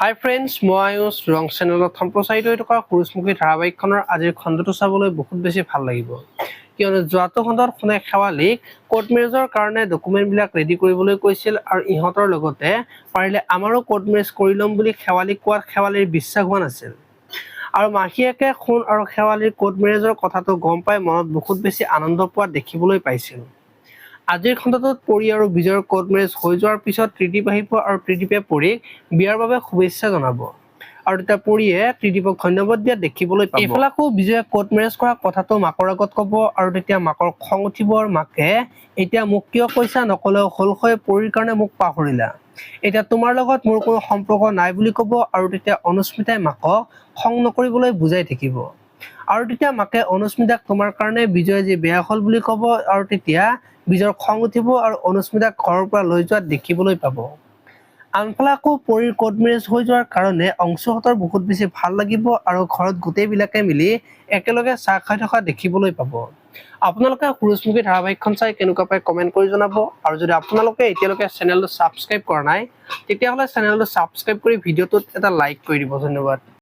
হাই friends, মই আয়ুষ ৰং চেনেলত সম্প্ৰচাৰিত হৈ থকা সূৰুযমুখী ধাৰাবাহিকখনৰ আজিৰ খণ্ডটো চাবলৈ বহুত বেছি ভাল লাগিব, কিয়নো যোৱাটো খণ্ডত শুনে শেৱালীক কোৰ্ট মেৰেজৰ কাৰণে ডকুমেণ্টবিলাক ৰেডি কৰিবলৈ কৈছিল আৰু ইহঁতৰ লগতে পাৰিলে আমাৰো কোৰ্ট মেৰেজ কৰি ল'ম বুলি শেৱালীক কোৱাত শেৱালীৰ বিশ্বাস হোৱা নাছিল। আৰু মাহীয়েকে সোণ আৰু শেৱালীৰ কোৰ্ট মেৰেজৰ কথাটো গম পাই মনত বহুত বেছি আনন্দ পোৱা দেখিবলৈ পাইছিল। আজিৰ খণ্ডটোত পৰি আৰু বিজয়ৰ কোৰ্ট মেৰেজ হৈ যোৱাৰ পিছত ত্ৰিদীপ আহিব আৰু ত্ৰিদীপে পৰীক বিয়াৰ বাবে শুভেচ্ছা জনাব আৰু তেতিয়া পৰীয়ে ত্ৰিদীপক ধন্যবাদ দিয়া দেখিবলৈ পাব। এইফালে আকৌ বিজয়ে কোৰ্ট মেৰেজ কৰা কথাটো মাকৰ আগত ক'ব আৰু তেতিয়া মাকৰ খং উঠিব আৰু মাকে এতিয়া মোক কিয় কৈছা, নকলেও হ'ল হয়, পৰীৰ কাৰণে মোক পাহৰিলা, এতিয়া তোমাৰ লগত মোৰ কোনো সম্পৰ্ক নাই বুলি ক'ব আৰু তেতিয়া অনুস্মিতাই মাকক খং নকৰিবলৈ বুজাই থাকিব আৰু তেতিয়া মাকে অনুস্মিতাক তোমাৰ কাৰণে বিজয় যি বেয়া হ'ল বুলি ক'ব আৰু তেতিয়া বিজয়ৰ খং উঠিব আৰু অনুস্মিতাক ঘৰৰ পৰা লৈ যোৱাত দেখিবলৈ পাব। আনফালে আকৌ পৰীৰ কোৰ্ট মেৰেজ হৈ যোৱাৰ কাৰণে অংশুহঁতৰ বহুত বেছি ভাল লাগিব আৰু ঘৰত গোটেইবিলাকে মিলি একেলগে চাহ খাই থকা দেখিবলৈ পাব। আপোনালোকে সূৰুযমুখী ধাৰাবাহিকখন চাই কেনেকুৱা পায় কমেণ্ট কৰি জনাব আৰু যদি আপোনালোকে এতিয়ালৈকে চেনেলটো ছাবস্ক্ৰাইব কৰা নাই তেতিয়াহ'লে চেনেলটো ছাবস্ক্ৰাইব কৰি ভিডিঅ'টোত এটা লাইক কৰি দিব। ধন্যবাদ।